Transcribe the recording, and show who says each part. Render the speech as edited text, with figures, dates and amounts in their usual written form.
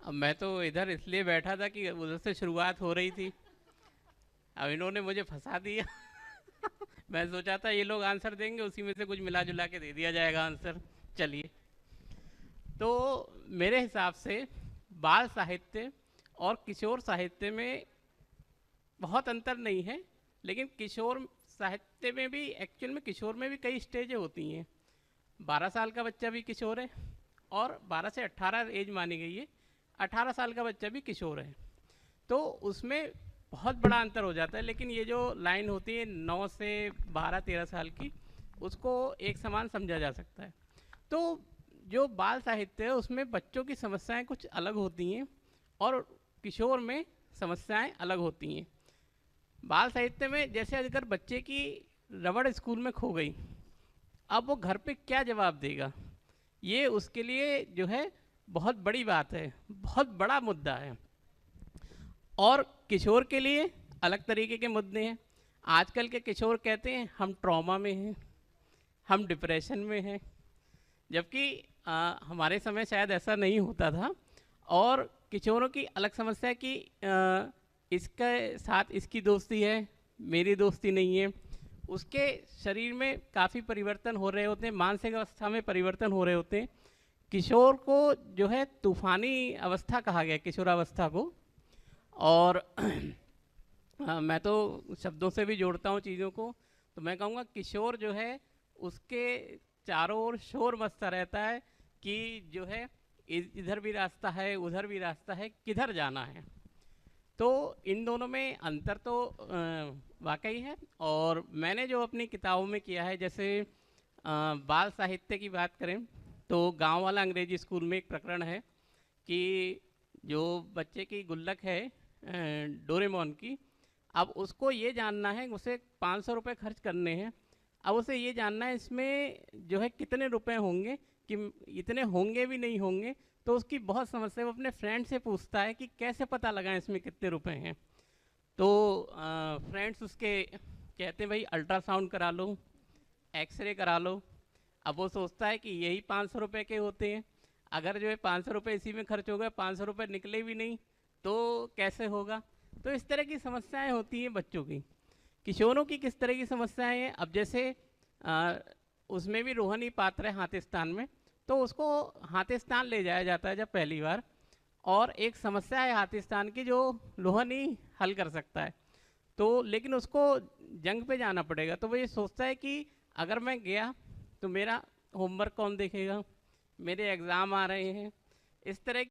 Speaker 1: अब मैं तो इधर इसलिए बैठा था कि उधर से शुरुआत हो रही थी। अब इन्होंने मुझे फंसा दिया। मैं सोचा था ये लोग आंसर देंगे, उसी में से कुछ मिला जुला के दे दिया जाएगा आंसर। चलिए, तो मेरे हिसाब से बाल साहित्य और किशोर साहित्य में बहुत अंतर नहीं है, लेकिन किशोर साहित्य में भी, एक्चुअल में किशोर में भी कई स्टेजें होती हैं। 12 साल का बच्चा भी किशोर है, और 12 से 18 एज मानी गई है, 18 साल का बच्चा भी किशोर है। तो उसमें बहुत बड़ा अंतर हो जाता है। लेकिन ये जो लाइन होती है 9 से 12 13 साल की, उसको एक समान समझा जा सकता है। तो जो बाल साहित्य है उसमें बच्चों की समस्याएं कुछ अलग होती हैं, और किशोर में समस्याएं अलग होती हैं। बाल साहित्य में जैसे अगर बच्चे की रबड़ स्कूल में खो गई, अब वो घर पे क्या जवाब देगा, ये उसके लिए जो है बहुत बड़ी बात है, बहुत बड़ा मुद्दा है। और किशोर के लिए अलग तरीके के मुद्दे हैं। आजकल के किशोर कहते हैं हम ट्रॉमा में हैं, हम डिप्रेशन में हैं, जबकि हमारे समय शायद ऐसा नहीं होता था। और किशोरों की अलग समस्या है कि इसके साथ इसकी दोस्ती है, मेरी दोस्ती नहीं है। उसके शरीर में काफ़ी परिवर्तन हो रहे होते हैं, मानसिक अवस्था में परिवर्तन हो रहे होते हैं। किशोर को जो है तूफानी अवस्था कहा गया, किशोरावस्था को। और मैं तो शब्दों से भी जोड़ता हूँ चीज़ों को, तो मैं कहूँगा किशोर जो है उसके चारों ओर शोर मचता रहता है कि जो है इधर भी रास्ता है, उधर भी रास्ता है, किधर जाना है। तो इन दोनों में अंतर तो वाकई है। और मैंने जो अपनी किताबों में किया है, जैसे बाल साहित्य की बात करें तो गांव वाला अंग्रेजी स्कूल में एक प्रकरण है कि जो बच्चे की गुल्लक है डोरेमोन की, अब उसको ये जानना है, उसे 500 रुपये खर्च करने हैं। अब उसे ये जानना है इसमें जो है कितने रुपए होंगे, कि इतने होंगे भी नहीं होंगे। तो उसकी बहुत समस्या, वो अपने फ्रेंड से पूछता है कि कैसे पता लगाएं इसमें कितने रुपए हैं। तो फ्रेंड्स उसके कहते हैं भाई अल्ट्रासाउंड करा लो, एक्सरे करा लो। अब वो सोचता है कि यही 500 रुपये के होते हैं, अगर जो है 500 रुपये इसी में खर्च हो गए, 500 रुपये निकले भी नहीं, तो कैसे होगा। तो इस तरह की समस्याएं होती हैं बच्चों की। किशोरों की किस तरह की समस्याएं हैं, अब जैसे आ, उसमें भी रोहनी पात्र है हाथीस्तान में, तो उसको हाथीस्तान ले जाया जाता है जब पहली बार। और एक समस्या है हाथीस्तान की जो लोहनी हल कर सकता है, तो लेकिन उसको जंग पे जाना पड़ेगा। तो वो ये सोचता है कि अगर मैं गया तो मेरा होमवर्क कौन देखेगा, मेरे एग्ज़ाम आ रहे हैं, इस तरह